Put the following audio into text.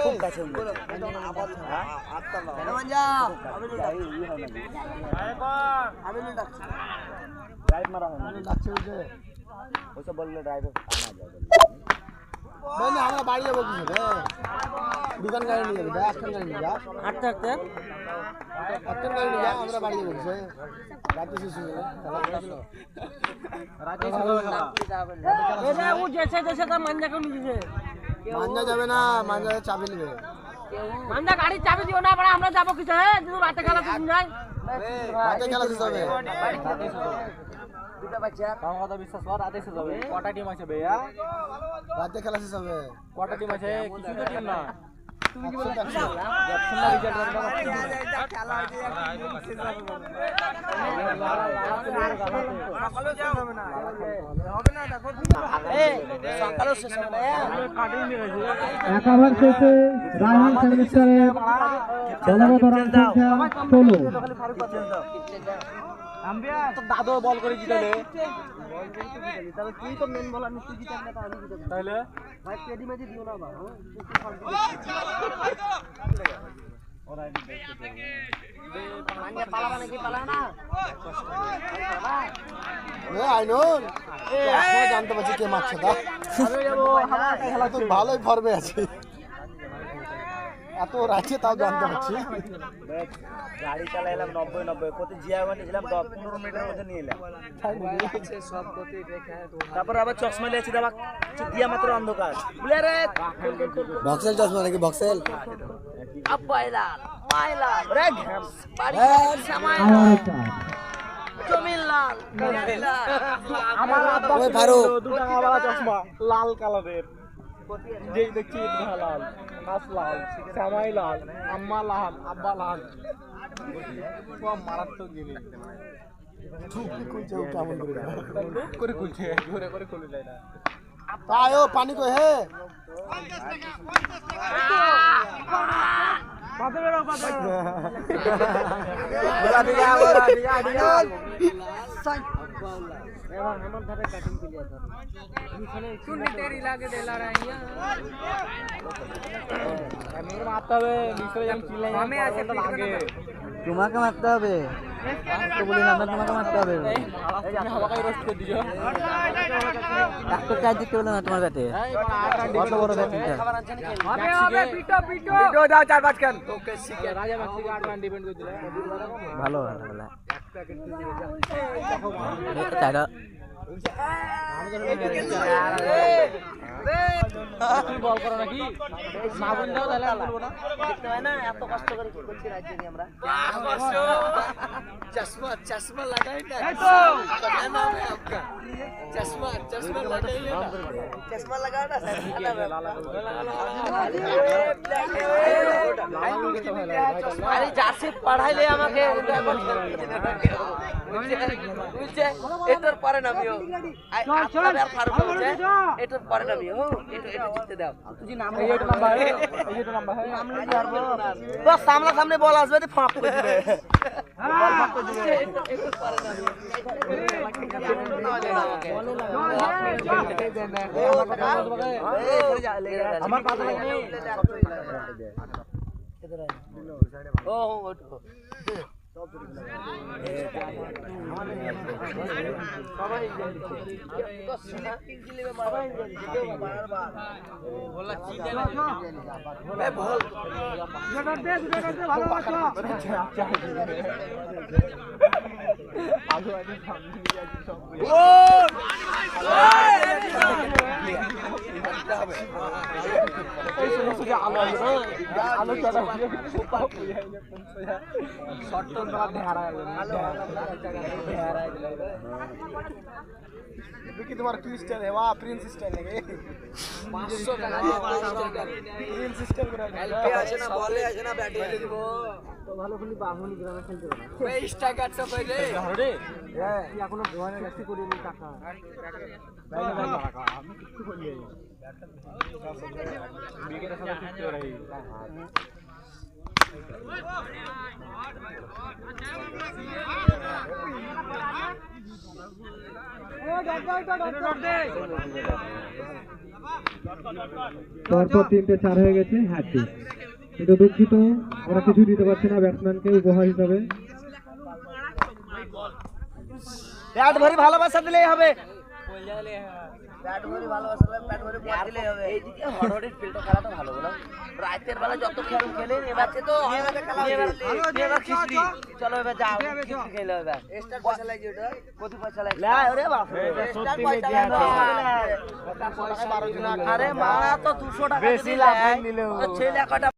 খুব কাছে ওইসব বললে ড্রাইভার আমরা বাড়ি যাবো কিছু দোকান গাড়ি নিয়ে যাবি একখান গাড়ি নিয়ে যা হাঁটতে হাঁটতে একখান গাড়ি নিয়ে যা আমরা বাড়ি যাবো কিছু রাতে শেষ হয়ে গেলে মাঞ্জা যাবে না মাঞ্জা চাবি নেবে মাঞ্জা গাড়ির চাবি দিও না আমরা যাবো কিছু রাতে খেলা যায় রাতে খেলা শেষ হবে বিশ্বাস কর রাতে শেষ হবে কটা টিম আছে ভাইয়া রাতে খেলা শেষ হবে কটা টিম আছে কিছু তো টিম না তুমি কি বলছো একাবার শেষে রায়হান সেমিস্টারের দলগত রান সংখ্যা 16 দাদু বল করে জিতালে তাহলে তুই তো মেন বলার তুই জিতালে তাহলে ভাই পেডি ম্যাচে দিও না বা জানতে পারছি কে মারছে ভালোই ফর্মে আছে এত রাখছে তাও জানতে পারছি গাড়ি চালাইলাম 90 প্রতি জিয়াগঞ্জ নিয়েছিলাম 15 মিনিটের মধ্যে নিয়ে এলাম তারপর আবার চশমা লিয়েছি দাবা দিয়া মাত্র অন্ধকার বক্সেল চশমা নাকি বক্সেল লাল কালারের যেই দেখছি লাল মাছ লাল শ্যামাই লাল আম্মা লাল আব্বা লাল সব মারাত্মক জিনিস কেমন করে খুলছে ঘুরে করে খুলে যায় না আয়ো পানি কই হে আমার ধারে কাটিং প্লেয়ার ধর सुन तेरी लागे देला रही আমি মারতে হবে নিচে যাই চিল্লাই আমি আছে লাগে তোমাকে মারতে হবে তো বলি না তোমাকে মারতে হবে এই হাওয়াকাই রোস্ট করে দিও ডাক্তার কাজ দিতে বলে না তোমার কাছে কত বড় ব্যাটিংটা হবে হবে পিটো পিটো পিটো দাও 4-5 কান ওকে শিখে রাজা বাক্সিকে 8 রান ডিপেন্ড করে দিলে ভালো ভালো এক প্যাকেট দিয়ে চাইরা বল করো নাকি না বল দাও তাহলে বলবো না দেখতে হয় না এত কষ্ট করে কি করছি রাজ্যে নিয়ে আমরা চশমা চশমা লাগাই না তো कहना है आपका चश्मा चश्मा लगाई ना चश्मा लगा ना अरे जासे पढ़ाई ले আমাকে বুঝছে এটার পরে নামিও আপনার আর ফারুক হচ্ছে এটার পরে নামিও এটা জিততে দাও তুই নাম এইটা নাম্বার এইটা নাম্বার নাম লিখে আর বস সামনে সামনে বল আসবে তো ফাঁক করে দিবে বল ফাঁক করে দিবে এটার পরে নামিও আমার পাতা লাগে ও ওঠো সবাই তোমার কি স্টাইল है वाह प्रिंस स्टाइल है 500 টাকা प्रिंस स्टाइल করে এলপি আছে না বলে আছে না ব্যাটে দিব তো ভালো খুলি বাহুনি গ্রামে খেলতে পারে 20 টাকা 800 কইলে ধরে হ্যাঁ এখনো ভয় লাগছে করিনি টাকা পরপর 3টে 4 হয়ে গেছে হ্যাট্রিক। কিন্তু দুঃখিত ওরা কিছু দিতে পারছে না ব্যাটসম্যানকে উপহার হিসাবে। ব্যাট ভরি ভালোবাসা দিলেই হবে, ব্যাট ভরি ভালোবাসা ব্যাট ভরি বল দিলেই হবে। এইদিকে হরহরের ফিল্ডটা খেলাটা ভালো বলো, রাতের বেলা যত খেল খেলে এবার তো হয়ে গেছে খেলা, এবার খিচড়ি চলো এবার যাও খিচড়ি খেলে এবার স্টার পয়সা লাগি ওটা কত পয়সা লাগি না ওরে বাপ রে স্টার পয়সা লাগে পয়সা 12 জন আরে মারা তো 200 টাকা বেশি লাভ নিলেও ছেলে কটা